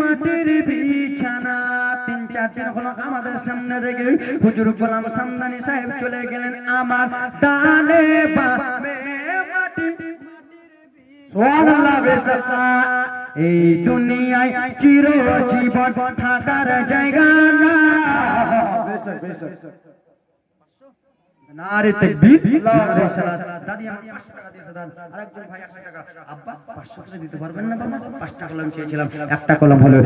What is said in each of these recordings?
মাটির বিছানা। 3-4 দিন হলো আমাদের সামনে রেখে হুজুর গোলাম সামদানি সাহেব চলে গেলেন। আমার ডানে বামে মাটি, সুবহানাল্লাহ। বেশা এই দুনিয়ায় চিরজীবন থাকার জায়গা না। নারে তাকবীর, নারে সালাত। দাদি আমাকে 500 টাকা দিয়েছে, দান। আরেকজন ভাই 100 টাকা। আব্বা 500 টাকা দিতে পারবেন না বাবা? 5টা কলম চেয়েছিলাম, একটা কলম হলো।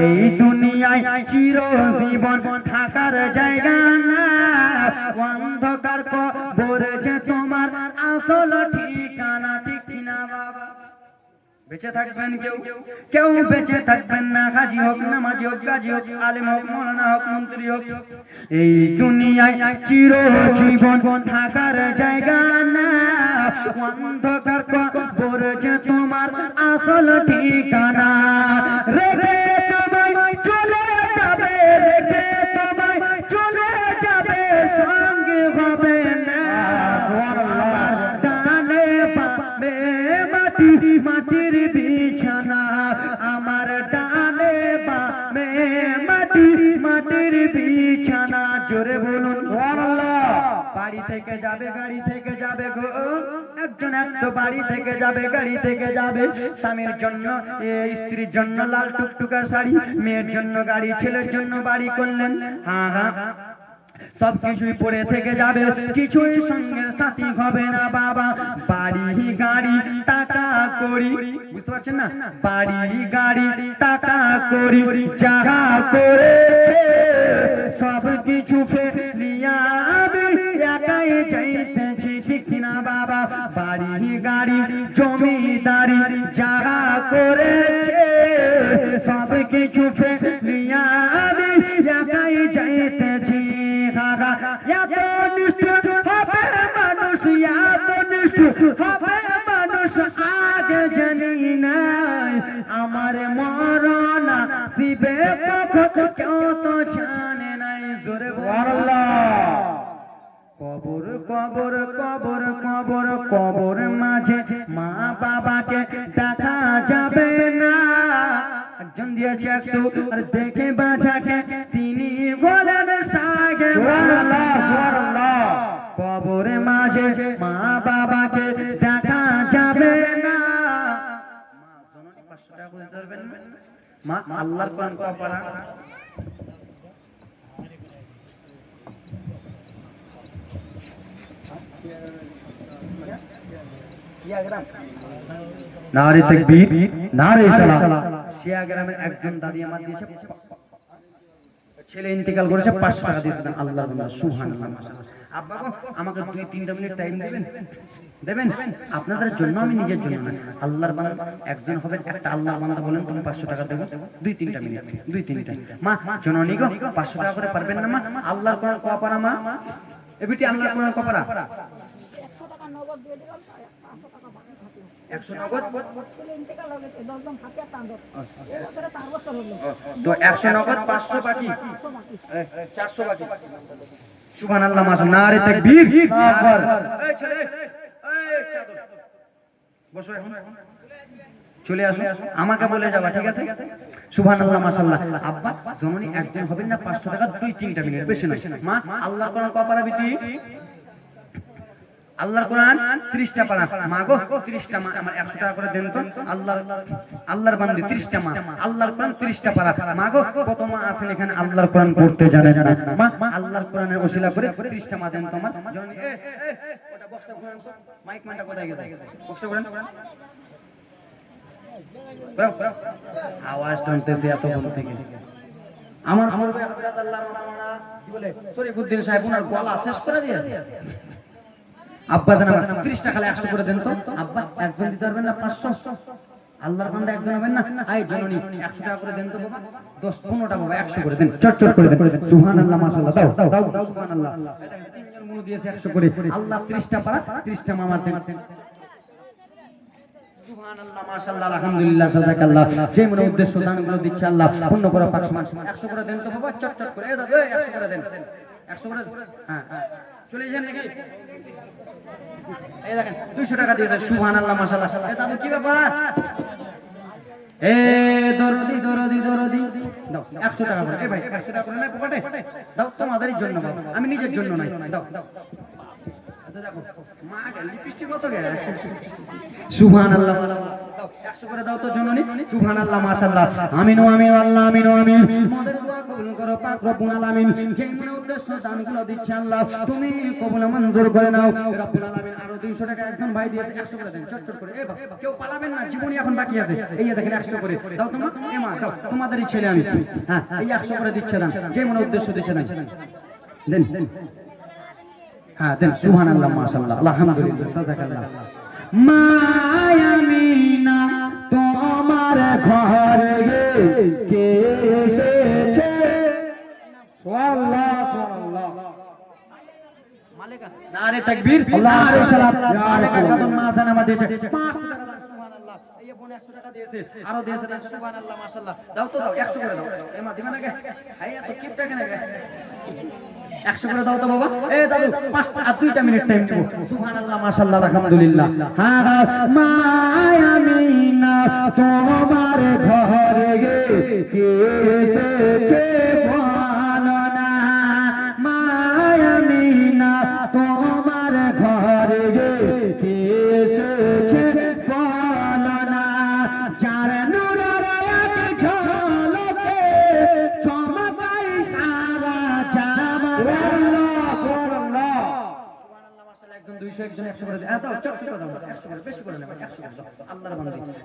এই দুনিয়ায় চিরজীবন থাকার জায়গা না। অন্ধকার কবর যে তোমার আসল ঠিকানা, ঠিক না বাবা? বেঁচে থাকবেন কেউ বেঁচে থাকবেন না। হাজি হোক, নামাজি হোক, গাজী হোক, আলেম হোক, মৌলানা হোক, মন্ত্রী হোক। এই দুনিয়ায় চিরজীবন থাকার জায়গা না। অন্ধকার কবর যে তোমার আসল ঠিকানা। রেখে তোমায় চলে যাবে, রেখে তোমায় চলে যাবে, সঙ্গে হবে না। ডানে বামে মাটি, মাটির বিছানা। আমার ডানে বামে মাটি, মাটির বিছানা। জোরে বলুন সুবহানাল্লাহ। বাড়ি থেকে যাবে, গাড়ি থেকে যাবে গো। একজন 100 বাড়ি থেকে যাবে, গাড়ি থেকে যাবে। স্বামীর জন্য, স্ত্রীর জন্য লাল টুকটুকা শাড়ি, মেয়ের জন্য গাড়ি, ছেলের জন্য বাড়ি করলেন। সব কিছুই পড়ে থেকে যাবে, কিছুই সঙ্গের সাথী হবে না বাবা। বাড়ি গাড়ি টাকা করি, বুঝতে পারছেন না? বাড়ি গাড়ি টাকা করি যাহা করেছে, সব কিছু ফেলিয়া আমি একাই যাইতেছি, ঠিক না বাবা? বাড়ি গাড়ি জমিদারি যাহা করেছে, সব কিছু ফেলিয়া আমি একাই যাইতেছি। এত নিষ্ঠুর হবে মানুষ, এত নিষ্ঠুর হবে মানুষ আগে জানি নাই। আমার মরণ শিবে পক্ষ কেউ তো জানে নাই। জোরে সুবহানাল্লাহ। কবর কবর কবর কবর কবর মাঝে মা বাবাকে দেখা যাবে না। একজন দিয়েছে 100, আর দেখে বাজাকে তিনি বলেন সাগে। কবর মাঝে মা বাবাকে দেখা যাবে না। মা আল্লাহর কোরআন পড়া। নারে তাকবীর, নারে সালাত। শিয়াগ্রামের একজন দাদি আমার দিয়েছে, ছেলে ইন্তেকাল করেছে, 500 টাকা দিয়েছে। আল্লাহর বান্দা, সুবহানাল্লাহ, মাশাআল্লাহ। আব্বা আমাকে 2-3টা মিনিট টাইম দিবেন? দেবেন? আপনাদের জন্য, আমি নিজের জন্য না। আল্লাহর বান্দা একজন হবেন, একটা আল্লাহর বান্দা বলেন তুমি 500 টাকা দেবেন। 2-3টা মিনিট, 2-3টা। মা জননী গো, 500 টাকা করে পারবেন না মা? আল্লাহর কোরআন কপারা মা, এ বিটি আল্লাহর কোরআন কপারা। 100 টাকা নগদ দিয়ে দিলাম, 500 টাকা বাকি থাকে। 100 নগদ ছেলে ইন্তেকাল হয়ে গেছে, 10 জন হাতে টান্দো। এই বছরে 4 বছর হলো। তো 100 নগদ, 500 বাকি, 400 বাকি। সুবহানাল্লাহ, মাশাআল্লাহ, নারে তাকবীর। এই ছেলে, এই চাদর বসো, এখন চলে আসো, আমাকে বলে যাবা, ঠিক আছে? সুবহানাল্লাহ, মাশাআল্লাহ। আব্বা জননী একজন হবেন না, 500 টাকা, 2-3টা মিনিট, বেশি নয়। মা আল্লাহর কোরআন কপারা বিটি, আল্লাহর কোরআন 30টা পারা। মা গো 30টা, মা আমার 100 টাকা করে দেন তো। আল্লাহর বান্দি 30টা মা, আল্লাহর কোরআন 30টা পারা। মা গো কত মা আছেন এখানে আল্লাহর কোরআন পড়তে জানেন না? মা আল্লাহর কোরআনের ওসিলা করে 30টা মা দেন তো আমার। জননী ওটা বক্সটা ঘুরান তো, মাইক মানটা কোথায় গেছে? বক্সটা ঘুরান। আওয়াজ টানতেছে এত বন্ধ থেকে। আমার ভাই হযরত আল্লাহ মাওলানা কি বলে শরীফউদ্দিন সাহেব ওনার গলা শেষ করে দিয়েছে। আব্বা জান আমার 30 টাকা 100 করে দেন তো। আব্বা একজন দিতে পারবেন না? 500। আল্লাহর বান্দা একজন হবেন না? আই জননী 100 টাকা করে দেন তো বাবা। 10-15টা বাবা 100 করে দেন, চটচট করে দেন। সুবহানাল্লাহ, মাশাআল্লাহ, দাও সুবহানাল্লাহ। তিনজন মুনু দিয়েছে 100 করে। আল্লাহ 30টা পারা, 30টা মামার দেন। সুবহানাল্লাহ, মাশাআল্লাহ, আলহামদুলিল্লাহ, জাযাকাল্লাহ। যে মনে উদ্দেশ্য দানগুলো দিচ্ছে আল্লাহ পূর্ণ করে পাক সমান। 100 করে দেন তো বাবা, চটচট করে। এই দাদা 100 করে দেন, 100 করে। হ্যাঁ চলে যান নাকি? এই দেখেন 200 টাকা দিয়েছে। সুবহানাল্লাহ, মাশাআল্লাহ। এ দাদু কি ব্যাপার? এ 100 টাকা করে। এই ভাই 100 টাকা করে না পকেটে দাও, তোমাদেরই জন্য বাবা, আমি নিজের জন্য নাই, দাও দাও। আচ্ছা দেখো মা লিপস্টিক কত গে, সুবহানাল্লাহ মাশাআল্লাহ, দাও 100 করে দাও তো জননী, সুবহানাল্লাহ মাশাআল্লাহ। আমিন আমিন আল্লাহ আমিন আমিন। তোমাদের দোয়া কবুল করো পাক রব্বুল আলামিন। যে মনে উদ্দেশ্য দানগুলো দিচ্ছে আল্লাহ তুমি কবুল মঞ্জুর করে নাও রব্বুল আলামিন। আরো 200 টাকা একজন ভাই দিয়েছে, 100 করে দেন চট চট করে। এই বাবা কেউ পালাবেন না, জীবনই এখন বাকি আছে। এই দেখেন 100 করে দাও তোমার, এ মা দাও, তোমাদেরই ছেলে আমি। হ্যাঁ এই 100 করে দিচ্ছে দান, যে মনে উদ্দেশ্য দিচ্ছে দেন দেন দেন। হ্যাঁ দেন, সুবহানাল্লাহ মাশাআল্লাহ আলহামদুলিল্লাহ সাদাকাল্লাহ। মায়ামিনা তোমার ঘরে কে এসেছে, সুবহানাল্লাহ সুবহানাল্লাহ। মালিকা নারে তাকবীর, নারে সালাত, মালিকা খাতুন মাজান আমাদের 500 টাকা দাও, সুবহানাল্লাহ। এই বোন 100 টাকা দিয়েছে, আরো দিয়েছে, সুবহানাল্লাহ মাশাআল্লাহ। দাও তো দাও 100 করে দাও, এমা দিবা না গে, হাই এত কিপ টাকা না গে, 100 করে দাও তো বাবা। এ দাদু 5 আর 2টা মিনিট টাইম দেব, সুবহানাল্লাহ মাশাআল্লাহ আলহামদুলিল্লাহ। হ্যাঁ মায়ামিনা তোমার ঘরে কে এসেছে বলো না, মায়ামিনা তোমার ঘরে কে এসেছে বলো না, যার নূরের এক ঝলকে চমকাই সারা জামান।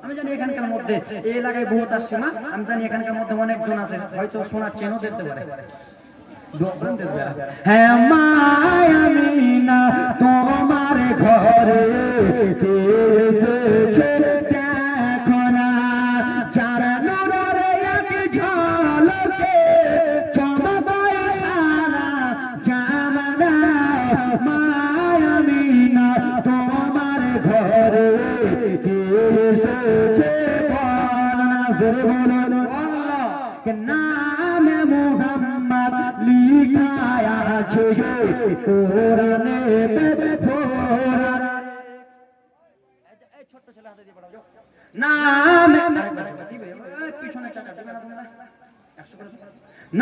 আমি জানি এখানকার মধ্যে এই এলাকায় বহুত আসছে মা, আমি জানি এখানকার মধ্যে অনেকজন আছে, হয়তো শোনার চেনও দেখতে পারে। হ্যাঁ মায়ামিনা তোমার ঘরে কে এসেছে দেখো না, যার নূরের এক ঝলকে চমকাই সারা জামানা, মায়ামিনা তোমার ঘরে কে এসেছে বলো না, জোরে বলো আল্লাহ কে নামে মুহাম্মদ লিখা আছে কোরআনে ফোরানে। এই ছোট ছেলে হাতে দিয়ে পড়াও নামে, পিছনে চাচা দিবে না তোমরা 100 করে।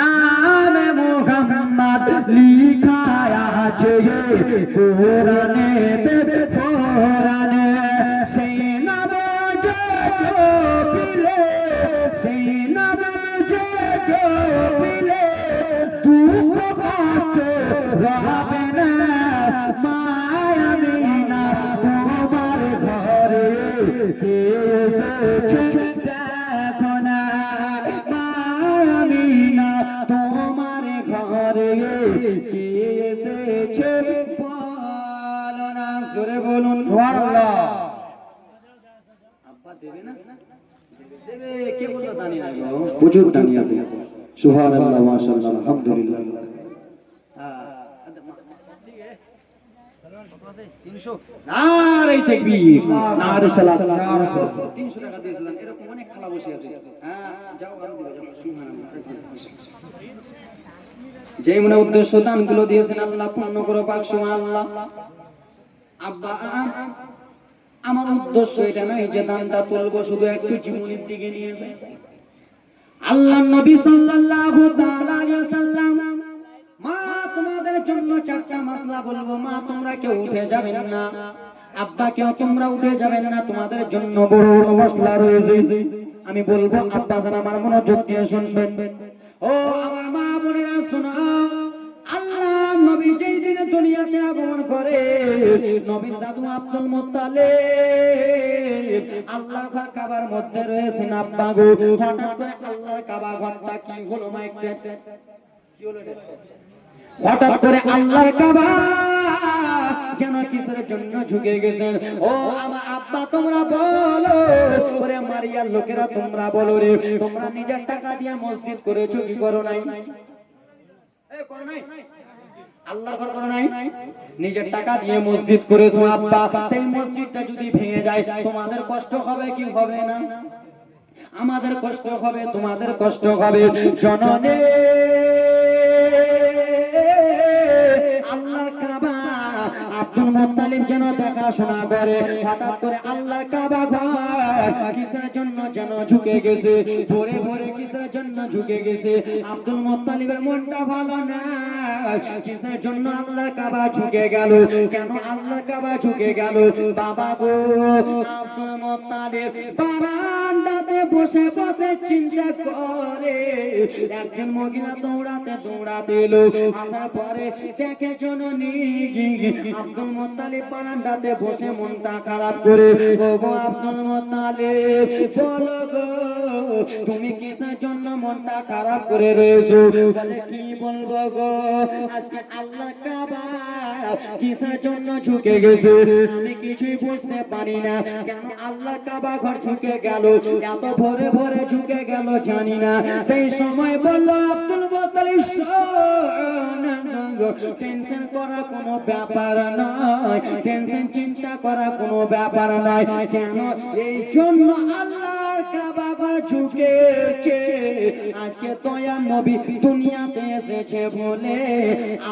নামে মুহাম্মদ লিখা আছে কোরআনে ফোরানে, সেই নামে যে জপিলে, সেই নামে যে জপিলে দুঃখ কষ্ট রবে না, মায়ামিনা তোমার ঘরে কে এসেছে দেখো না, মায়ামিনা তোমার ঘরে কে এসেছে বলো না, জোরে বলুন সুবহানাল্লাহ। আব্বা দেবে না, দেবে, কে বললো দানি নাই, প্রচুর দানি আছে, সুবহানাল্লাহ মাশাআল্লাহ আলহামদুলিল্লাহ। নারে তাকবীর, নারে সালাত, 300 টাকা দিয়েছিলাম, এরকম অনেক খালা বসে আছে। হ্যাঁ যাও আমি দিব, যাও সুবহানাল্লাহ। যেই মনে উদ্দেশ্য দানগুলো দিয়েছেন আল্লাহ পূর্ণ করো পাক সুবহানাল্লাহ। আব্বা আমার উদ্দেশ্য এটা নয় যে দানটা তুলবো শুধু একটু জীবনের দিকে নিয়ে যায়। আল্লাহর নবী সাল্লাল্লাহু তাআলা আলাইহি ওয়াসাল্লাম, মা তোমাদের জন্য 4টা মাসলা বলবো, মা তোমরা কেউ উঠে যাবেন না, আব্বা কেউ তোমরা উঠে যাবেন না, তোমাদের জন্য বড় বড় মাসলা রয়েছে। আমি বলবো আব্বা জান আমার মনোযোগ দিয়ে শুনবেন। ও আমার মা বোনেরা শোনো, আল্লাহ নবী যেই দিনে দুনিয়াতে আগমন করে, নবীর দাদু আব্দুল মুত্তালিব আল্লাহর ঘর কাবার মধ্যে রয়েছেন। আব্বা গো হঠাৎ করে আল্লাহর কাবা ঘরটা কি হলো, মাইকটা কি হলো, হঠাৎ করে আল্লাহর কাবা যেন কিসের জন্য ঝুঁকে গেছেন। ও আমার আব্বা তোমরা বলো, ওরে মারিয়ার লোকেরা তোমরা বলো রে, তোমরা নিজের টাকা দিয়ে মসজিদ করেছো কি করো নাই? এই করো নাই, আল্লাহর ঘর করো নাই, নিজের টাকা দিয়ে মসজিদ করেছো আব্বা, সেই মসজিদটা যদি ভেঙে যায় তোমাদের কষ্ট হবে কি হবে না? আমাদের কষ্ট হবে, তোমাদের কষ্ট হবে। জননে আল্লাহর কাবা আব্দুল মুত্তালিব যেন দেখাশোনা করে, হঠাৎ করে আল্লাহর কাবা ঘর কিসের জন্য যেন ঝুঁকে গেছে, ভোরে ভোরে কিসের জন্য ঝুঁকে গেছে। আব্দুল মুত্তালিবের মনটা ভালো না, কিসের জন্য আল্লাহর কাবা ঝুঁকে গেল, কেন আল্লাহর কাবা ঝুঁকে গেল? বাবা গো, আব্দুল মুত্তালিব বারান্দাতে বসে বসে চিন্তা করে, একজন মহিলা দৌড়াতে দৌড়াতে এলো, আসার পরে দেখে জননী আব্দুল মুত্তালিব বারান্দাতে বসে মনটা খারাপ করে, গো আব্দুল মুত্তালিব বলো গো, তুমি কিসের জন্য মনটা খারাপ করে রয়েছো? বলে কি বলবো গো, আজকে আল্লাহর কাবা কিসের জন্য ঝুঁকে গেছে, আমি কিছুই বুঝতে পারি না, কেন আল্লাহর কাবা ঘর ঝুঁকে গেল, এত ভোরে ভোরে ঝুঁকে গেল জানি না। সেই সময় বলল আব্দুল মুত্তালিব, টেনশন করা কোনো ব্যাপার নয়, টেনশন চিন্তা করা কোনো ব্যাপার নয়, কেন এই জন্য আল্লাহর কাবা ঘর ঝুঁকেছে, আজকে দয়ার নবী দুনিয়াতে এসেছে বলে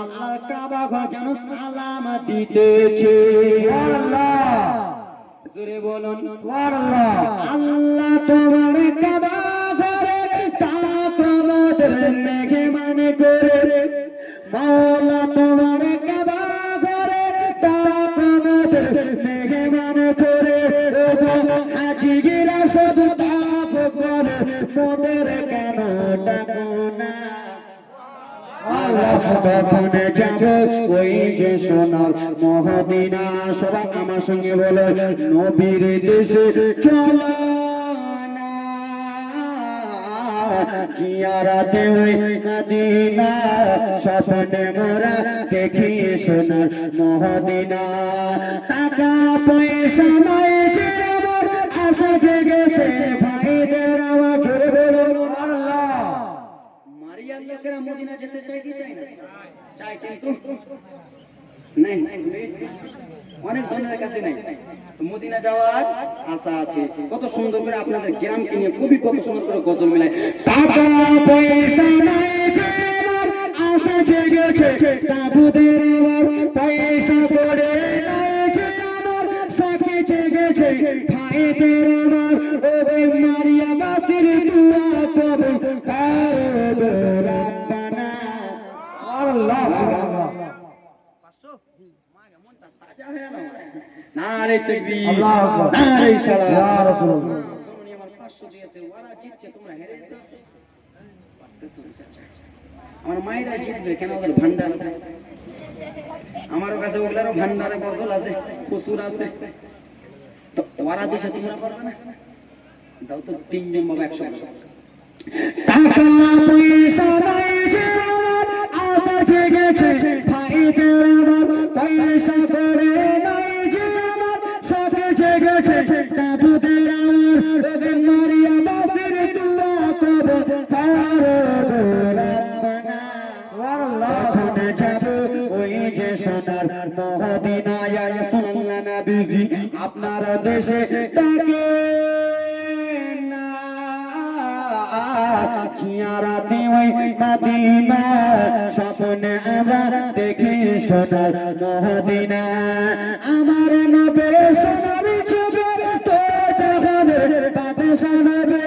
আল্লাহর কাবা ঘর যেন সালাম দিতেছে। জোরে বলুন সুবহানাল্লাহ। আল্লাহ তোমার কাবা ঘরে তাকবীর মেহমান করে, মাওলা তোমার কাবা ঘরে তাকবীর মেহমান করে, হাজিরা সব তাফ করে, মোদের কেন ডাকো না? কখন যাব ওই যে সোনার মদিনা, সবাই আমার সঙ্গে বলো, নবীর দেশে চলো না, জিয়ারতে ওই মদিনা, স্বপ্নে মোরা দেখি সোনার মদিনা, টাকা পয়সা নাই যে আমার আশা জেগেছে, ভাইদের আমার জোরে বলো আল্লাহ। মারিয়ার লোকেরা মদিনা যেতে চায় কি চায় না? চায়, কিন্তু নাই, অনেক জনের কাছে নাই, মদিনা যাওয়ার আশা আছে। কত সুন্দর করে আপনাদের গ্রামকে নিয়ে কবি কত সুন্দর করে গজল মিলায়, টাকা পয়সা নাই যে আমার আশা জেগেছে, তাবুদের আমার পয়সা পড়ে নাই যে আমার সাথে জেগেছে, ভাইদের আমার ওই মারিয়া বাসির দুয়া কবুল করো রাব্বানা। আল্লাহ নারে তাকবীর, নারে সালাত, ইয়া রাসূলুল্লাহ। শুনুন আমার 500 দিয়েছে, ওরা জিতছে, তোমরা হেরেছো। আমার মায়েরা জিতবে কেন? ওদের ভান্ডার আছে, আমারও কাছে ওগুলারও ভান্ডারে গজল আছে, প্রচুর আছে, তো ওরা দিছে, তোমরা পারবে না? দাও তো 3 জন বাবা 100। টাকা পয়সা নাই যে আমার আশা জেগেছে, ভাইদের আমার পয়সা পড়ে নাই যে আমার সাথে জেগেছে, তাবুদের আমার ওদের মারিয়া বাসির দুয়া কবুল করো রাব্বানা। কখন যাব ওই যে সোনার মদিনা, ইয়া রাসূলুল্লাহ নবীজি আপনার দেশে ডাকে না, জিয়ারতে ওই মদিনা, স্বপ্নে আমরা দেখি সোনার মদিনা, আমার নবী সোনার ছবি তো জাহানের বাদশা নবী,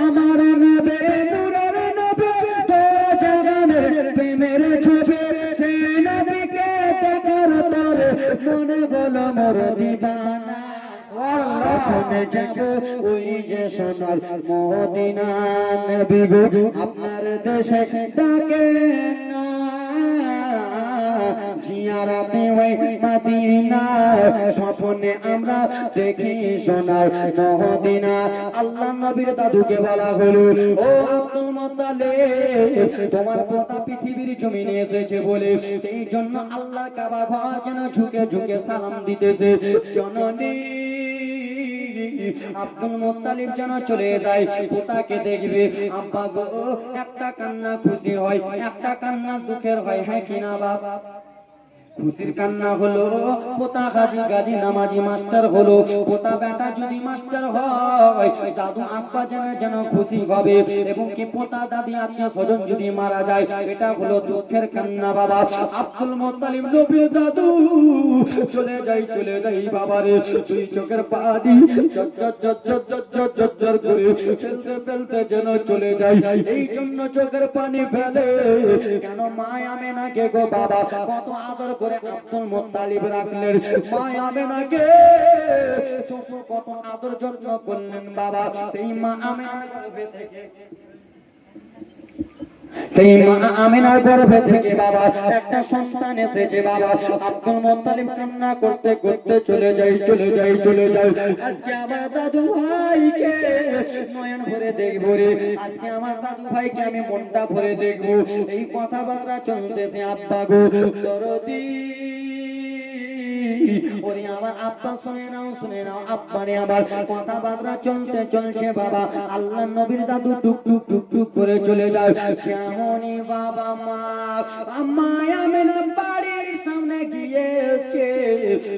আমার নবী নূরের নবী তো জাহানের প্রেমের ছবি, সেই নবীকে দেখার পরে মনে হলো মোর দিবানা। কখন যাব ওই যে সোনার মদিনা, নবী গো আপনার দেশে ডাকে না, জিয়ারতে ওই মদিনা, স্বপ্নে আমরা দেখি সোনার মদিনা। আল্লাহ নবীর দাদুকে বলা হলো, ও আব্দুল মুত্তালিব, তোমার পোতা পৃথিবীর জমিনে এসেছে বলে সেই জন্য আল্লাহর কাবা ঘর যেন ঝুঁকে ঝুঁকে সালাম দিতেছে। জননী আব্দুল মুত্তালিব যেন চলে যায়, পোতাকে দেখবে, আব্বা গো একটা কান্না খুশির হয়, একটা কান্না দুঃখের হয়, হ্যাঁ কিনা বাবা? খুশির কান্না হলো পোতা গাজী গাজী নামাজি মাস্টার হলো পোতা বেটা যদি মাস্টার হয় দাদু আব্বা যেন খুশি হবে এবং কি পোতা দাদি আত্মীয় স্বজন যদি মারা যায় এটা হলো দুঃখের কান্না বাবা আব্দুল মুত্তালিব নবীর দাদু চলে যাই বাবারে দুই চোখের পানি জর করে ফেলতে যেন চলে যায় এই জন্য চোখের পানি ফেলে কেন মা আমেনাকে গো বাবা কত আদর করে আব্দুল মুত্তালিব রাখলেন মা আমেনাকে শ্বশুর কত আদর যত্ন করলেন বাবা সেই মা আমেনার গর্ভে থেকে বাবা একটা সন্তান এসেছে বাবা আব্দুল মুত্তালিব কান্না করতে করতে চলে যাই আজকে আমার দাদু ভাইকে নয়ন ভরে দেখবো রে আজকে আমার দাদু ভাইকে আমি মনটা ভরে দেখবো এই কথাবার্তা চলতেছে আব্বা গো দরদি ওরে আমার আব্বা শুনে নাও আব্বারে আমার কথাবার্তা চলছে বাবা আল্লাহর নবীর দাদু টুক টুক করে চলে যায় কেমনই বাবা মা আম্মা আমেনা বাড়ির সামনে গিয়েছে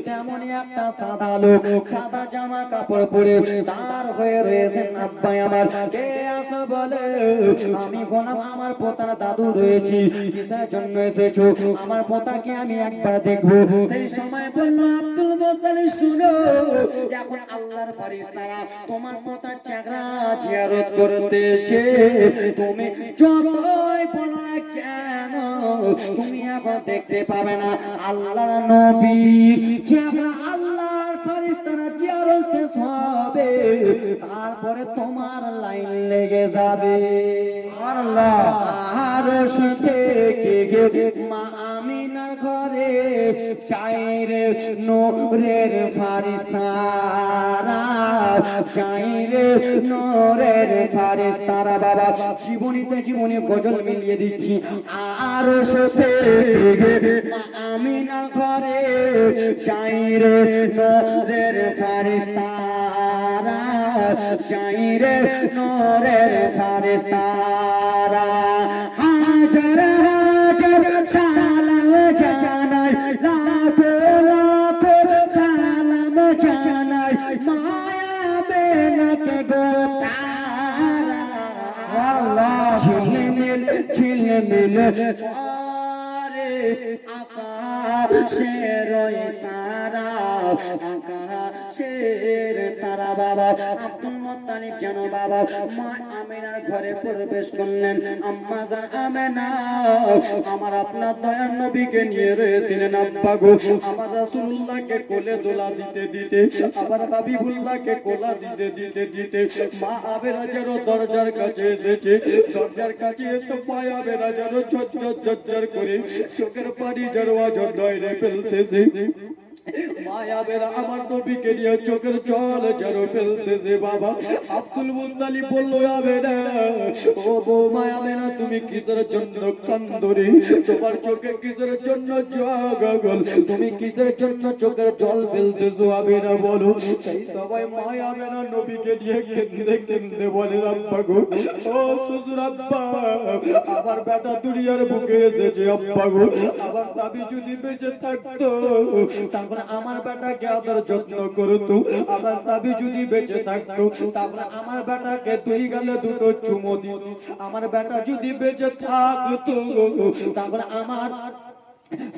তেমনই একটা সাদা লোক সাদা জামা কাপড় পরে তার হয়ে রয়েছেন আব্বা আমার কে আসা বলে আমি বললাম আমার পোতার দাদু রয়েছি কিসের জন্য এসেছো আমার পোতাকে আমি একবার দেখবো সেই সময় বললো আব্দুল মুত্তালিব শুনো এখন আল্লাহর ফেরেশতারা তোমার পোতার চেহারা জিয়ারত করতেছে তুমি যতই বলো না কেন তুমি এখন দেখতে পাবে না আল্লাহর নবীর চেহারা আল্লাহর ফেরেশতারা জিয়ারত শেষ হবে তারপরে তোমার লাইন লেগে যাবে সুবহানাল্লাহ আর থেকে গে মা আমিনার ঘরে চাইরে নূরের ফারিস্তারা চাইরে নূরের ফারিস্তারা বাবা জীবনী গজল মিলিয়ে দিচ্ছি আর সাথে মা আমিনার ঘরে চাইরে নূরের ফারিস্তারা চাইরে নূরের ফারিস্তারা হাজার সালাম জানাই লাখো সালাম জানাই মায়া বেনাকে গো তারা আল্লাহ ঝিলমিল করে আকাশের তারা আকাশের তারা বাবা আব্দুল মুত্তালিব যেন বাবা মা আমিনার ঘরে প্রবেশ করলেন আম্মা জান আমিনা আমার আপনার দয়ার নবীকে নিয়ে রয়েছিলেন আব্বা গো আমার রাসূলুল্লাহকে কোলে দোলা দিতে আবার হাবিবুল্লাহকে কোলা দিতে মা আমেনা যেন দরজার কাছে এসেছে দরজার কাছে এসে পায় আমেনা যেন ঝরঝর করে চোখের পানি যেন নয়নে ফেলতেছে মায়া বেরা আমার নবীকে নিয়ে চোখের জল যেন ফেলতেছে বাবা আব্দুল মুত্তালিব বললো আমেনা ও বউ মায়া বেরা তুমি কিসের জন্য কান্দরে তোমার চোখে কিসের জন্য জগল তুমি কিসের জন্য চোখের জল ফেলতেছো আমেনা বলো সেই সবাই মায়া বেরা নবীকে নিয়ে কেঁদে বলে আব্বা গো ও শ্বশুর আব্বা আমার বেটা দুনিয়ার বুকে এসেছে আব্বা গো আমার স্বামী যদি বেঁচে থাকতো তাহলে আমার বেটাকে আদর যত্ন করতো আমার স্বামী যদি বেঁচে থাকতো তাহলে আমার বেটাকে দুই গালে দুটো চুমো দিত আমার বেটা যদি বেঁচে থাকতো তাহলে আমার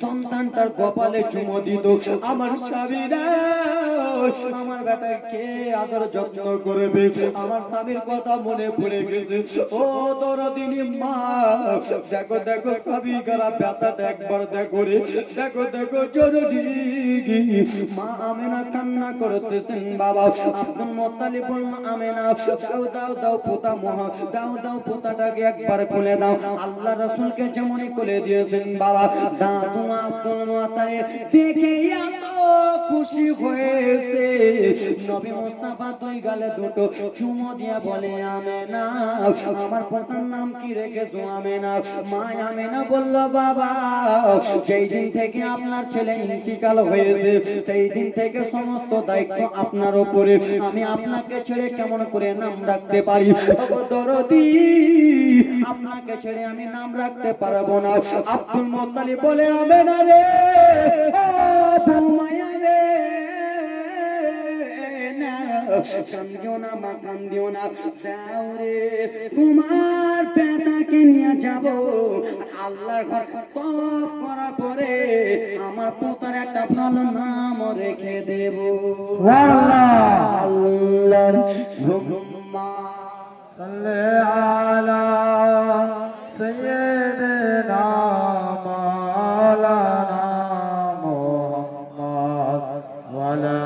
সন্তানটার কপালে চুমো দিত আমার স্বামীরা আমার বেটাকে আদর যত্ন করবে আমার স্বামীর কথা মনে পড়ে গেছে ও দরদিনী মা দেখো স্বামী গারা ব্যথাটা একবার দেখো রে দেখো জরুরি মা আমেনা কান্না করতেছেন বাবা আব্দুল মুত্তালিব বলল আমেনা দাও পোতা মহা দাও পোতাটাকে একবার খুলে দাও আল্লাহ রাসূলকে যেমনই খুলে দিয়েছেন বাবা দাদু আব্দুল মুত্তালিব দেখে এত খুশি হয়েছে নবী মুস্তাফা দুই গালে দুটো চুমো দিয়ে বলে আমেনা আমার পোতার নাম কি রেখেছো আমেনা মা আমেনা বলল বাবা যেই দিন থেকে আপনার ছেলে ইন্তিকাল হয়েছে সেই দিন থেকে সমস্ত দায়িত্ব আপনার উপরে আমি আপনাকে ছেড়ে কেমন করে নাম রাখতে পারি দরদি আপনাকে ছেড়ে আমি নাম রাখতে পারবো না আব্দুল মুত্তালিব বলে আমেনা রে বৌমায়া রে কান্দিও না মা কান্দিও না দাও রে তোমার বেটাকে নিয়ে যাব আল্লাহর ঘর তওয়াফ করার পরে আমার পোতার একটা ভালো নাম রেখে দেব সুবহানাল্লাহ আল্লাহুম্মা সাল্লি আলা সাইয়্যিদিনা মাওলানা মুহাম্মদ ওয়া আলা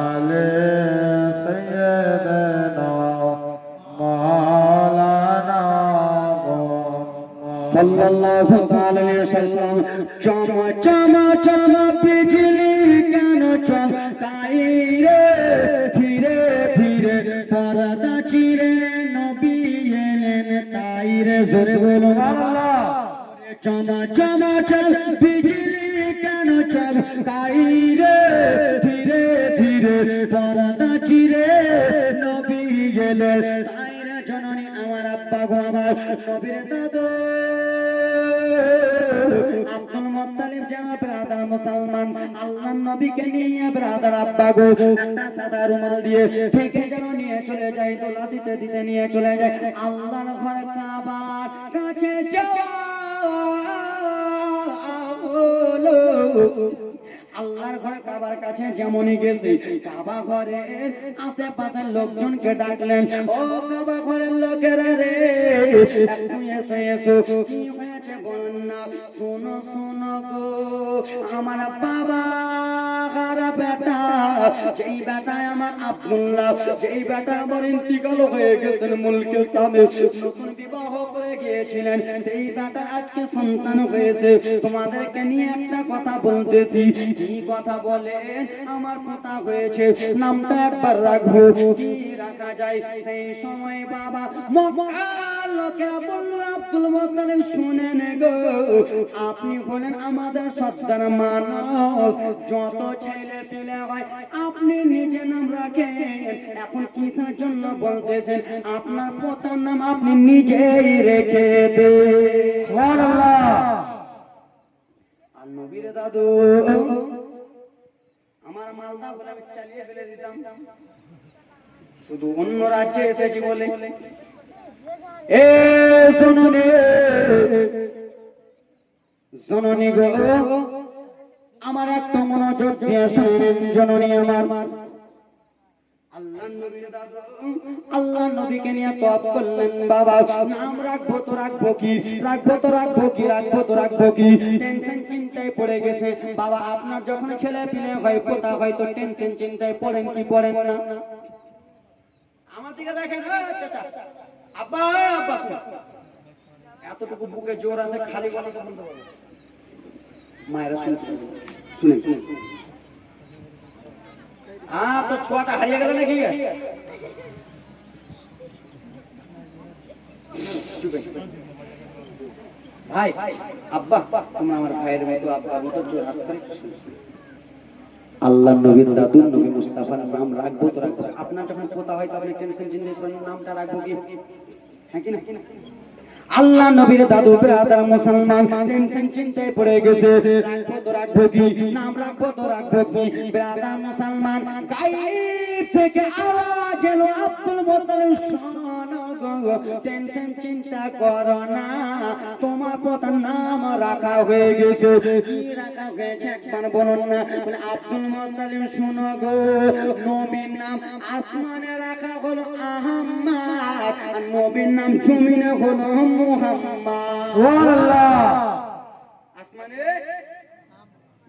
আলি सल्लल्लाहु अलैहि वसल्लम चमा चमा चमा बिजली केन चमकाई रे फिरे फिरे पर्दा चिरे नबी एलेन ताई रे जोरे बोलो अल्लाह चमा चमा चमा बिजली केन चमकाई रे फिरे फिरे पर्दा चिरे नबी एलेन ताई रे जननी আমার আব্বা গো আমার নবীর দাদু আব্দুল মুত্তালিব যেন ব্রাদার মুসলমান আল্লাহর নবীকে নিয়ে ব্রাদার আব্বা গো একটা সাদা রুমাল দিয়ে থেকে যেন নিয়ে চলে যায় দোলা দিতে দিতে নিয়ে চলে যায় আল্লাহর ঘর কাবার কাছে যাও আল্লাহর ঘর কাবার কাছে যেমনই গেছে কাবা ঘরের আশেপাশের লোকজনকে ডাকলেন ও কাবা ঘরের লোকেরা রে একটু এসো এসো কি হয়েছে বলুন না শোনো শোনো গো আমার বাবা বেটা যেই বেটা আমার আব্দুল্লাহ যেই বেটা আমার ইন্তিকাল হয়ে গেছেন মুলকের সামনে নতুন বিবাহ করে গিয়েছিলেন সেই বেটার আজকে সন্তান হয়েছে তোমাদেরকে নিয়ে একটা কথা বলতেছি কি কথা বলেন আমার পোতা হয়েছে নামটা একবার রাখবো কি রাখা যায় সেই সময় বাবা মক্কার লোকেরা বলল আব্দুল মুত্তালিব শুনেন গো আপনি বলেন আমাদের সর্দার মানুষ যত ছেলে পেলে হয় আপনি নিজে নাম রাখেন এখন কিসের জন্য বলতেছেন আপনার পোতার নাম আপনি নিজেই রেখে দেন সুবহানাল্লাহ আর নবীর দাদু আমার মালদা বলে আমি চালিয়ে ফেলে দিতাম শুধু অন্য রাজ্যে এসেছি বলে এ শুনুনে জননী গো আমার একটা মনোযোগ দিয়ে শুনেন জননী আমার আল্লাহর নবীর দাদু আল্লাহর নবীকে নিয়ে তওয়াফ করলেন বাবা নাম রাখবো তো রাখবো কি রাখবো তো রাখবো কি রাখবো তো রাখবো কি টেনশন চিন্তায় পড়ে গেছে বাবা আপনার যখন ছেলে পিলে হয় পোতা হয় তো টেনশন চিন্তায় পড়েন কি পড়েন না আমার দিকে দেখেন চাচা আব্বা আব্বা এতটুকু বুকে জোর আছে খালি গলাতে বলতে পারবো মায়েরা শুনে তো ছোয়াটা হারিয়ে গেল নাকি ভাই আব্বা তোমরা আমার ভাইয়ের মতো আব্বার মতো জোর হাত করে আল্লাহ নবীর দাদু নবী মুস্তাফার নাম রাখবো তো রাখবো আপনার যখন পোতা হয় তো আপনি টেনশন চিন্তা করেন নামটা রাখবো কি হ্যাঁ কি না আল্লাহ নবীর দাদু ব্রাদার মুসলমান টেনশন চিন্তায় পড়ে গেছে রাখবো তো রাখবো কি নাম রাখবো তো রাখবো কি ব্রাদার মুসলমান গায়েব থেকে আওয়াজ এলো আব্দুল মুত্তালিব শোনো গো টেনশন চিন্তা করো না তোমার পোতার নাম রাখা হয়ে গেছে কি রাখা হয়েছে একবার বলুন না বলে আব্দুল মুত্তালিব শোনো গো নবীর নাম আসমানে রাখা হলো আহমদ আর নবীর নাম জমিনে হলো মুহাম্মদ সুবহানাল্লাহ আসমানে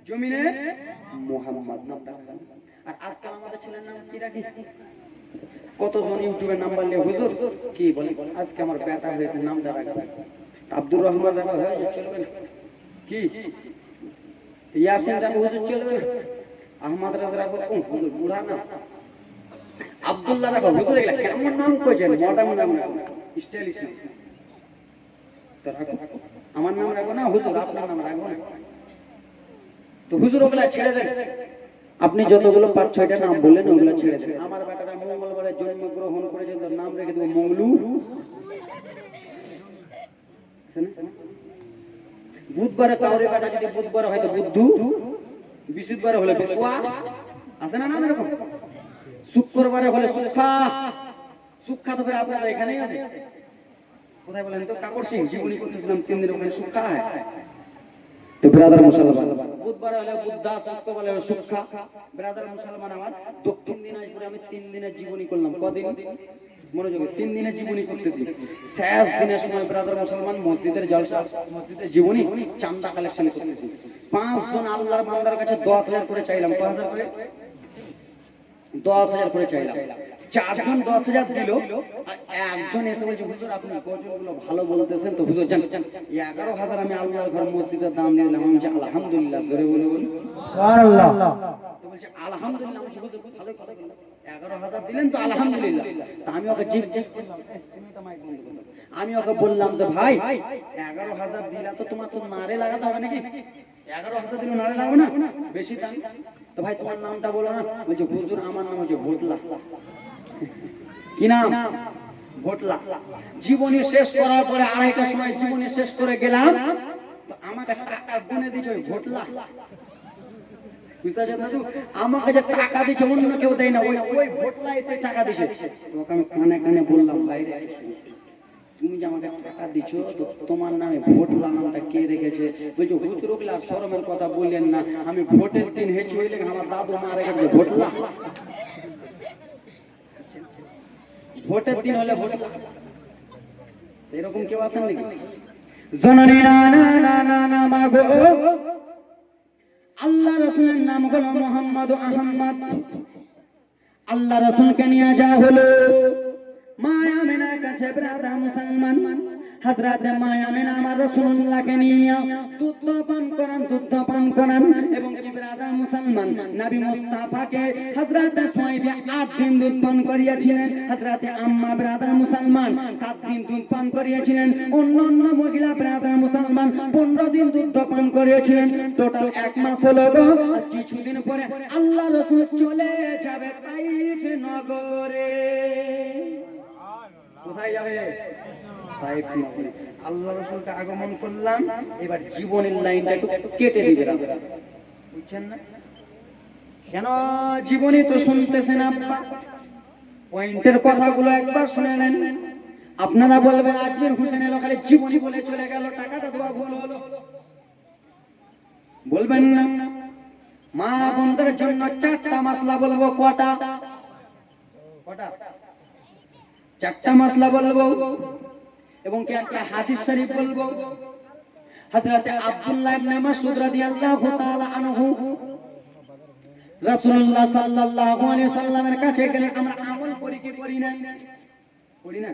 জমিনে মুহাম্মদ নামটা আর আজকাল আমাদের ছেলের নাম কি রাখি কতজন ইউটিউবে নাম বললে হুজুর কি বলে আজকে আমার বেটা হয়েছে নামটা রাখা আব্দুর রহমান রাখা হয় চলবে না কি ইয়াসিন রাখা হুজুর চলবে আহমদ রাজা রাখা হুজুর বুড়া না আব্দুল্লাহ রাখা হুজুর এগুলা কেমন নাম কইছেন মডার্ন নাম স্টাইলিশ নাম আমার নাম রাখবো না হুজুর আপনার নাম রাখবো না তো হুজুর ওগুলা ছেড়ে দেন আপনি যতগুলো 5-6টা নাম বললেন ওগুলা ছেড়ে দেন আমার বেটাটা মঙ্গলবারে জন্মগ্রহণ করেছে তার নাম রেখে দেব মঙ্গলু বুধবারে কাউরে বেটা যদি বুধবার হয় তো বুদ্ধু বৃহস্পতিবারে হলে বিসওয়া আছে না নাম এরকম, শুক্রবারে হলে সুখা, সুখা তো ফের আপনাদের এখানেই আছে, কোথায় বলেন তো? কাকর সিং জীবনী করতেছিলাম 3 দিন ওখানে সুখা হয় তো ব্রাদার মুসলমান। বুধবার হলে বুদ্ধা, শুক্রবার হলে সুখা। ব্রাদার মুসলমান আমার দক্ষিণ দিনাজপুরে আমি 3 দিনের জীবনী করলাম। কদিন মনোযোগ, 3 দিনের জীবনী করতেছি। শেষ দিনের সময় ব্রাদার মুসলমান মসজিদের জলসা, মসজিদের জীবনী চান্দা কালেকশন করতেছি। 5 জন আল্লাহর বান্দার কাছে 10,000 করে চাইলাম। কত হাজার করে? 10,000 করে চাইলাম। 4 জন 10,000 দিল, আর একজন এসে বলছে হুজুর আপনি গজলগুলো ভালো বলতেছেন তো হুজুর জান 11,000 আমি আল্লাহর ঘর মসজিদের দান দিয়ে দিলাম। আমি বলছি আলহামদুলিল্লাহ, জোরে বলে বলুন সুবহানাল্লাহ। তো বলছে আলহামদুলিল্লাহ। আমি বলছি হুজুর ভালো কথা বললেন, 11,000 দিলেন তো আলহামদুলিল্লাহ। তা আমি ওকে জিজ্ঞেস করলাম, তুমি তো মাইক বন্ধ করো, আমি ওকে বললাম যে ভাই 11,000 দিলা তো তোমার তো নারে লাগাতে হবে নাকি? 11,000 দিলে নারে লাগাবো না, বেশি দাম তো ভাই তোমার নামটা বলো না। বলছে হুজুর আমার নাম হচ্ছে ভোটলা। কি নাম? ভোটলা। জীবনী শেষ করার পরে 2:30টার সময় জীবনী শেষ করে গেলাম, তো আমাকে টাকা গুনে দিয়েছে ওই ভোটলা। বুঝতে পারছেন দাদু? আমাকে যে টাকা দিয়েছে অন্য কেউ দেয় না, ওই ভোটলা এসে টাকা দিয়েছে। তোকে আমি কানে কানে বললাম ভাই রে তুমি যে আমাকে টাকা দিছো তো তোমার নামে ভোটলা নামটা কে রেখেছে? বলছো হুজুর ওগুলা শরমের কথা বললেন না, আমি ভোটের দিন হেঁচে হইলে আমার দাদু মা রেখেছে ভোটলা। ভোটের দিন হলে ভোটলা, এরকম কেউ আছেন নাকি? জননী না না না না না মাগো, আল্লাহ রাসূলের নাম হলো মুহাম্মদ আহমদ। আল্লাহ রাসূলকে নিয়ে যাওয়া হলো মা আমিনার কাছে। ব্রাদার মুসলমান হযরত মা আমিনা আমার রাসূলুল্লাহকে নিয়ে দুধ পান করান এবং কি ব্রাদার মুসলমান নবী মুস্তাফাকে হযরত সুহাইব 8 দিন দুধ পান করিয়েছিলেন। হযরত আম্মা ব্রাদার মুসলমান 7 দিন দুধ পান করিয়েছিলেন। অন্যান্য মহিলা ব্রাদার মুসলমান 15 দিন দুধ পান করিয়েছিলেন। টোটাল 1 মাস হলো গো। আর কিছুদিন পরে আল্লাহ রাসূল চলে যাবে তাইফ নগরে। কোথায় যাবে? তাইফ নগরে। আল্লাহ রাসূলকে আগমন করলাম, এবার জীবনের লাইনটা একটু কেটে দিবে আপনারা, বুঝছেন না? কেন জীবনী তো শুনতেছেন আপনারা, পয়েন্টের কথাগুলো একবার শুনে নেন। আপনারা বলবেন আজমির হোসেন এলো খালি জীবনী বলে চলে গেল, টাকাটা দেওয়া ভুল হলো, বলবেন না? মা বোনদের জন্য 4টা মাসলা বলবো। কটা? 4টা মাসলা বলবো এবং কি একটা হাদিস শরীফ বলবো। হযরত আব্দুল্লাহ ইবনে মাসউদ রাদিয়াল্লাহু তাআলা আনহু রাসূলুল্লাহ সাল্লাল্লাহু আলাইহি ওয়াসাল্লামের কাছে গেলেন। আমরা আমল করি কি করি না? করি না?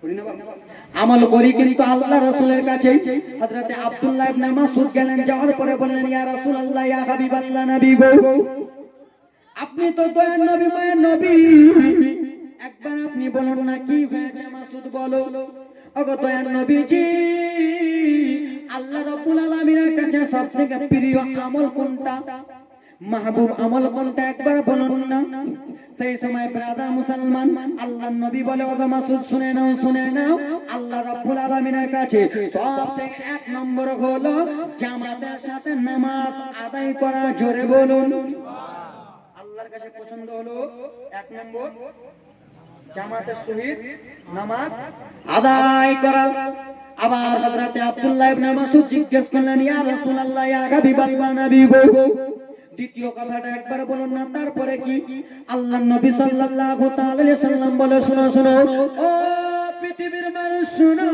করি না বাবা? আমল করি, কিন্তু আল্লাহ রাসূলের কাছে হযরত আব্দুল্লাহ ইবনে মাসউদ গেলেন। যাওয়ার পরে বললেন ইয়া রাসূলুল্লাহ, ইয়া হাবিবাল্লাহ, নবী গো আপনি তো দয়ার নবী, মায়ের নবী, একবার আপনি বলুন না কি হয়েছে? মাসউদ বলো। ওগো দয়ার নবীজি, আল্লাহ রাব্বুল আলামিনের কাছে সবথেকে প্রিয় আমল কোনটা? মাহবুব আমল কোনটা? একবার বলুন না। সেই সময় ব্রাদার মুসলমান আল্লাহর নবী বলে ওগো মাসউদ শুনে নাও, আল্লাহ রাব্বুল আলামিনের কাছে সবথেকে 1 নম্বর হলো জামাতের সাথে নামাজ আদায় করা। জোরে বলুন। আল্লাহর কাছে পছন্দ হলো 1 নম্বর জামাতের সহিত নামাজ আদায় করা। আবার হযরত আব্দুল্লাহ ইবনে মাসউদ জিজ্ঞেস করলেন ইয়া রাসূলুল্লাহ, ইয়া হাবিবাল্লাহ, নবী গো দ্বিতীয় কথাটা একবার বলুন না। তারপরে কি? আল্লাহর নবী সাল্লাল্লাহু তাআলা আলাইহি সাল্লাম বলে শোনো ও পৃথিবীর মানুষ শুনো,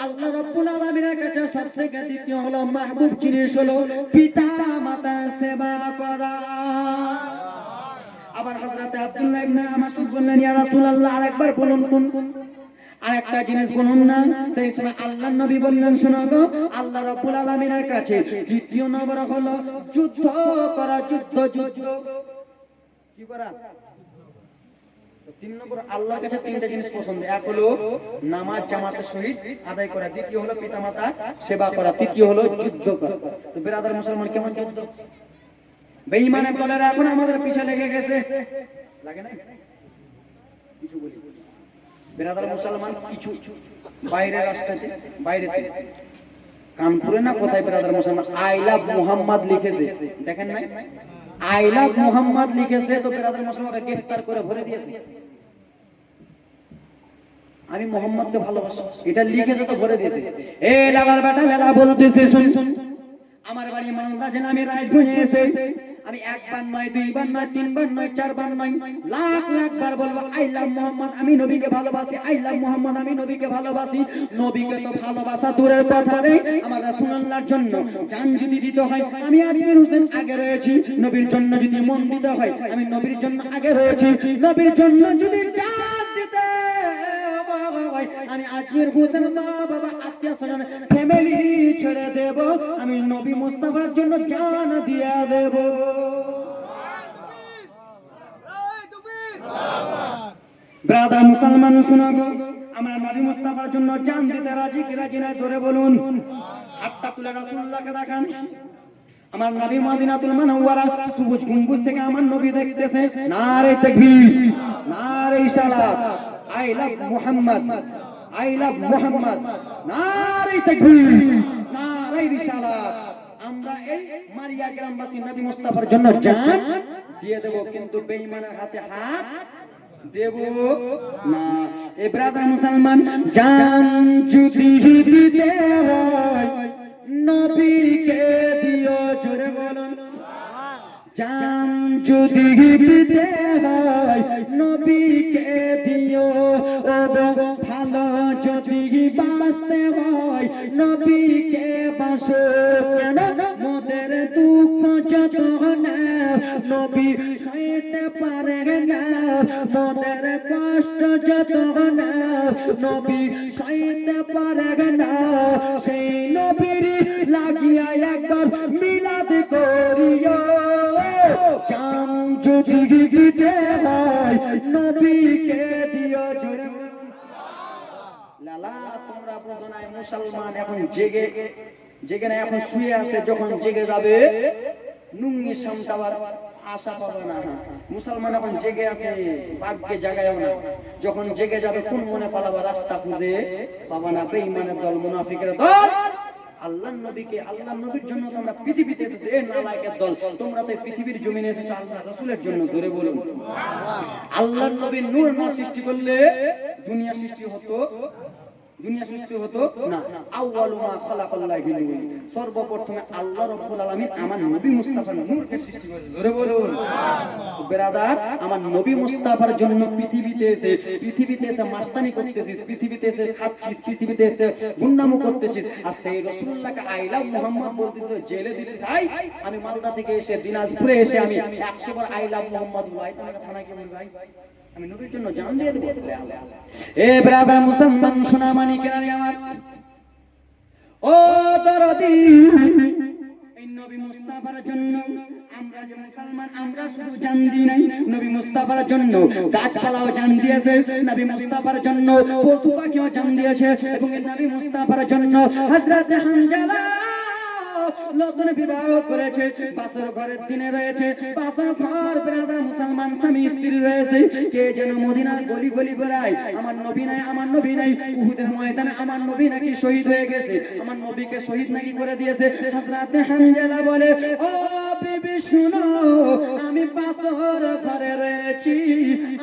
আল্লাহ রাব্বুল আলামিনের কাছে সবথেকে দ্বিতীয় হলো মাহবুব জিনিস হলো পিতা মাতার সেবা করা। আবার হযরত আব্দুল্লাহ ইবনে মাসউদ বললেন ইয়া রাসূলুল্লাহ আরেকবার বলুন কোন? আরেকটা জিনিস বলুন না। সেই সময় আল্লাহর নবী বললেন শোনো গো, আল্লাহ রাব্বুল আলামিনের কাছে দ্বিতীয় নম্বর হলো যুদ্ধ করা। যুদ্ধ কি করা? 3 নম্বর আল্লাহর কাছে 3টা জিনিস পছন্দ। এক হলো নামাজ জামাতের সহিত আদায় করা, দ্বিতীয় হলো পিতামাতার সেবা করা, তৃতীয় হলো যুদ্ধ করা। তো ব্রাদার মুসলমান কেমন যুদ্ধ? বেঈমানের দলেরা এখন আমাদের পিছে লেগে গেছে, লাগে না? কিছু বলি ব্রাদার মুসলমান কিছু বাইরের রাষ্ট্র আছে, বাইরে কানপুরে না কোথায় ব্রাদার মুসলমান আই লাভ মোহাম্মদ লিখেছে, দেখেন নাই? আই লাভ মোহাম্মদ লিখেছে, তো ব্রাদার মুসলমানকে গ্রেফতার করে ভরে দিয়েছে। আমি মোহাম্মদকে ভালোবাসি এটা লিখেছে তো ভরে দিয়েছে। এ লালার বেটা লালা বলতেছে, শুন আমার বাড়ি মালদা জেলা, আমি রাজগঞ্জে এসে আমি একবার নয়, দুইবার নয়, তিনবার নয়, চারবার নয়, লাখ লাখ বার বলবো আই লাভ মোহাম্মদ, আমি নবীকে ভালোবাসি, আই লাভ মোহাম্মদ, আমি নবীকে ভালোবাসি। নবীকে তো ভালোবাসা দূরের কথা রে, আমার রাসূলুল্লাহর জন্য জান যদি দিতে হয় আমি আজমির হোসেন আগে রয়েছি। নবীর জন্য যদি মন দিতে হয় আমি নবীর জন্য আগে রয়েছি। নবীর জন্য যদি জান দিতে আমি আজমির হোসেন বাবা আত্মীয় স্বজন ফ্যামিলি ছেড়ে দেব, আমি নবী মুস্তাফার জন্য জান দিয়ে দেব। ব্রাদার মুসলমান শোনো গো, আমরা নবী মুস্তাফার জন্য জান দিতে রাজি কি রাজি না জোরে বলুন। হাতটা তুলে রাসূলুল্লাহকে দেখান। আমার নবী মদিনাতুল মুনাওয়ারা সবুজ গম্বুজ থেকে আমার নবী দেখতেছে। নারে তাকবীর, নারে সালাত, I love Muhammad, I love Muhammad, নারে তাকবীর, নারে রিসালাত। আমরা এই মারিয়া গ্রামবাসী নবী মুস্তাফার জন্য জান দিয়ে দেব, কিন্তু বেঈমানের হাতে হাত দেব না। এ ব্রাদার মুসলমান, জান যদি দিতে হয় নবীকে দিও, জোরে বলুন। জান যদি দিতে হয় নবীকে দিও, ও ভালো যদি বাঁচতে হয় নবীকে বাসো। কেন মোদের দুঃখ যত না নবী সইতে পারে না, মোদের কষ্ট যত না নবী সইতে পারে না, সেই নবীর লাগিয়া একবার মিলাদ করিও। জান যদি দিতে হয় নবীকে দিও, জোরে লালা। তোমরা বুঝো না মুসলমান এখন জেগে না, এখন শুয়ে আছে, যখন জেগে যাবে নুঙ্গি সামটাবার আশা পাবে না। মুসলমান এখন জেগে আছে, ভাগ্যে জাগায়ও না, যখন জেগে যাবে কোন মনে পালাবা রাস্তা খুঁজে পাবা না। বেঈমানের দল, মুনাফিকের দল আল্লাহর নবীকে, আল্লাহর নবীর জন্য তোমরা পৃথিবীতে এসেছো। এই নালায়েকের দল, তোমরা তো পৃথিবীর জমিনে এসেছো আল্লাহর রাসূলের জন্য, জোরে বলুন। আল্লাহর নবীর নূর না সৃষ্টি করলে দুনিয়া সৃষ্টি হতো, দুনিয়া সৃষ্টি হতো না। আউয়ালু মা খালাকাল্লাহু নূর, সর্বপ্রথমে আল্লাহ রাব্বুল আলামিন আমার নবী মুস্তাফার নূরকে সৃষ্টি করেছেন, জোরে বলুন। ব্রাদার, আমার নবী মুস্তাফার জন্য পৃথিবীতে এসে মাস্তানি করতেছিস, পৃথিবীতে এসে খাচ্ছিস, পৃথিবীতে এসে গুন্ডামো করতেছিস, আর সেই রাসূলুল্লাহকে আই লাভ মুহাম্মদ বলতেছিস, জেলে দিতেছিস। আমি মালদা থেকে এসে দিনাজপুরে এসে আমি 100 বার আই লাভ মুহাম্মদ ভাই, তোমাকে থানায় কি বলি ভাই, আমি নবীর জন্য জান দিয়ে দেব। এ ব্রাদার মুসলমান সোনা মানিকেরা আমার, ও দরদি, এই নবী মুস্তাফার জন্য আমরা যে মুসলমান, আমরা শুধু জান দিই নাই, নবী মুস্তাফার জন্য গাছপালাও জান দিয়েছে, নবী মুস্তাফার জন্য পশু পাখিও জান দিয়েছে, এবং নবী মুস্তাফার জন্য হযরত হানজালা নতুন বিবাহ করেছে, বাসর ঘরের দিনে রয়েছে, বাসর ঘর ব্রাদার মুসলমান স্বামী স্ত্রী রয়েছে। কে যেন মদিনার গলি গলি বেড়ায়, আমার নবী নাই, আমার নবী নাই। উহুদের ময়দানে আমার নবী নাকি শহীদ হয়ে গেছে, আমার নবীকে শহীদ নাকি করে দিয়েছে। হযরত হানজালা বলে, ও বিবি শুনো, আমি বাসর ঘরে রয়েছি,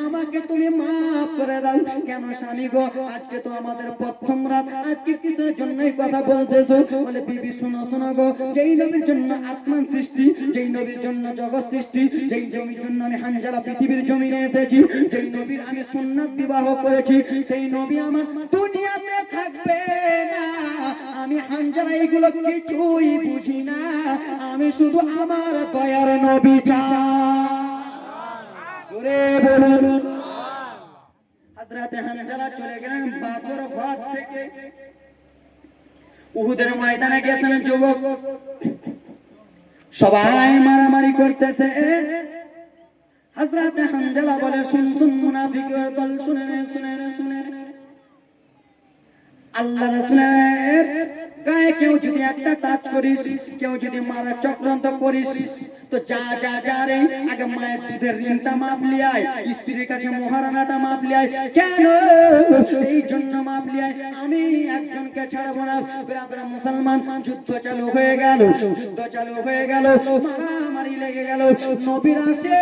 আমাকে তুমি মাফ করে দাও। কেন স্বামী গো, আজকে তো আমাদের প্রথম রাত, আজকে কিসের জন্যই কথা বলতেছো? বলে বিবি শুনো, শোনো গো, যেই নবীর জন্য আসমান সৃষ্টি, যেই নবীর জন্য জগৎ সৃষ্টি, যেই নবীর জন্য আমি হানজালা পৃথিবীর জমিনে এসেছি, যেই নবীর আমি সুন্নাত বিবাহ করেছি, সেই নবী আমার দুনিয়াতে থাকবে না। আমি হানজালা এগুলো কিছুই বুঝি না, আমি শুধু আমার দয়ার নবী চাই, জোরে বলুন। হযরত হানজালা চলে গেলেন বাসর ঘর থেকে, উহুদের ময়দানে গেছেন যুবক, সবাই মারামারি করতেছে। হযরত হানজালা বলে, শুন শুন মুনাফিকের দল, শুনে নে, শুনে নে, শুনে নে, আল্লাহ রাসূলের গায়ে কেউ যদি একটা টাচ করিস, কেউ যদি মারা চক্রান্ত করিস, তো যা যা যা রে আগে মায়ের দুধের ঋণটা মাপ লিয়ায়, স্ত্রীর কাছে মহারানাটা মাপ লিয়ায়। কেন? এই জন্য মাপ লিয়ায়, আমি একজনকে ছাড়বো না। ব্রাদার মুসলমান, যুদ্ধ চালু হয়ে গেল, যুদ্ধ চালু হয়ে গেল, মারামারি লেগে গেল। নবীর আসে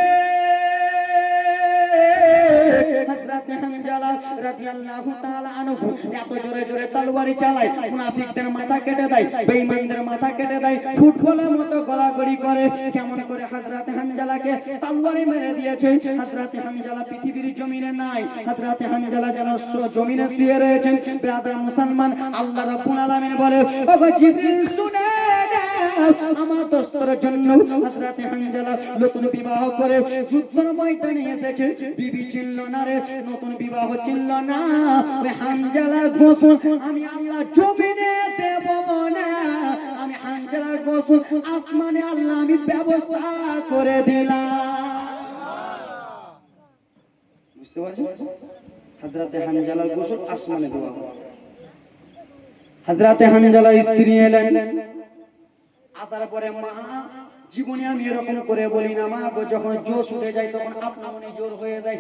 হযরত হানজালা রাদিয়াল্লাহু তাআলা আনহু এত জোরে জোরে তরবারি চালায়, মুনাফিকদের মাথা কেটে দেয়, বেঈমানদের মাথা কেটে দেয়, ফুটবলের মতো গলাগড়ি করে। কেমন করে হযরত হানজালাকে তরবারি মেরে দিয়েছে। হযরত হানজালা পৃথিবীর জমিনে নাই, হযরত হানজালা যেন জমিনে শুয়ে রয়েছেন। ব্রাদার মুসলমান, আল্লাহ রাব্বুল আলামিন বলে, ওগো জিবরিল শুনে আমার দোস্তর জন্য হযরত হানজালা নতুন বিবাহ করে যুদ্ধের ময়দানে এসেছে। বিবি চিনল না রে, নতুন বিবাহ চিনল না। হানজালার গোসল আমি আল্লাহ জমিনে দেব না, আমি হানজালার গোসল আসমানে আল্লাহ আমি ব্যবস্থা করে দিলাম। বুঝতে পারছেন? হযরত হানজালার গোসল আসমানে দেওয়া হবে। হযরত হানজালার স্ত্রী এলেন, আসার পরে মা, জীবনে আমি এরকম করে বলি না মা গো, যখন জোশ উঠে যায় তখন আপনা মনে জোর হয়ে যায়,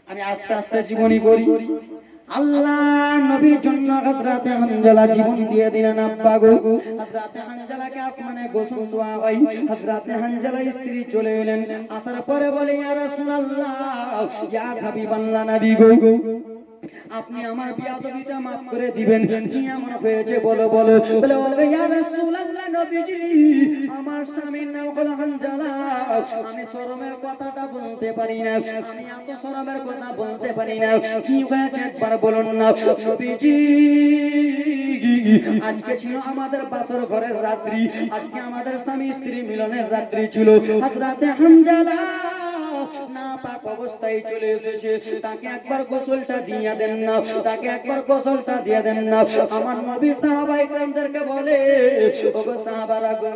আমি আস্তে আস্তে জীবনী করি। আল্লাহ নবীর জন্য হযরত হানজালা জীবন দিয়ে দিলেন। আব্বা গো, হযরত হানজালাকে আসমানে গোসল দেওয়া হয়। হযরত হানজালার স্ত্রী চলে এলেন, আসার পরে বলে, ইয়া রাসূলুল্লাহ, ইয়া হাবিবাল্লাহ, নবী গো, আপনি আমার বিয়াদবিটা maaf করে দিবেন, কি এমন হয়েছে বলো বলো। বলে, ও ইয়া রাসূলুল্লাহ নবীজি, আমার স্বামীর নাম হলো হানজালা, আমি শরমের কথাটা বলতে পারি না, আমি এত শরমের কথা বলতে পারি না, কি হয়েছে একবার বলুন না নবীজি। আজকে ছিল আমাদের বাসর ঘরের রাত্রি, আজকে আমাদের স্বামী স্ত্রী মিলনের রাত্রি ছিল। হযরত হানজালা নাপাক অবস্থায় চলে এসেছে, তাকে একবার গোসলটা দিয়ে দেন না, তাকে একবার গোসলটা দিয়ে দেন না। আমার নবী সাহাবায়ে কেরামদেরকে বলে, ওগো সাহাবারা গো,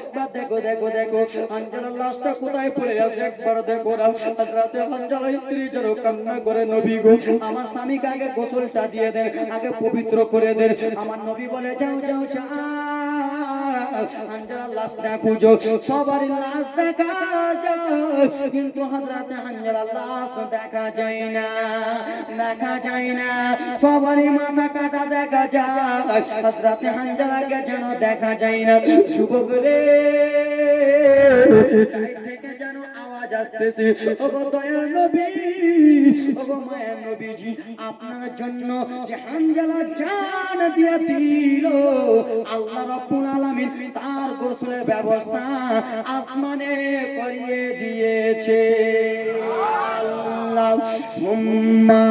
একবার দেখো দেখো দেখো হানজালার লাশটা কোথায় পড়ে আছে, একবার দেখো না। হযরত হানজালার স্ত্রী যেন কান্না করে, নবী গো, আমার স্বামীকে আগে গোসলটা দিয়ে দেন, আগে পবিত্র করে দেন। আমার নবী বলে, যাও যাও যাও, হানজালার লাশটা খুঁজো, সবারই লাশ দেখা যায়, কিন্তু হযরত হানজালার লাশ দেখা যায় না, দেখা যায় না। সবারই মাথা কাটা দেখা যায়, হযরত হানজালাকে যেন দেখা যায় না। যুবক রে, থেকে যেন আওয়াজ আসতেছে, ওগো দয়ার নবী, ওগো মায়ের নবীজি, আপনার জন্য যে হানজালা জান দিয়ে দিল, আল্লাহ রাব্বুল আলামিন তার গোসলের ব্যবস্থা আসমানে করিয়ে দিয়েছে। আল্লাহুম্মা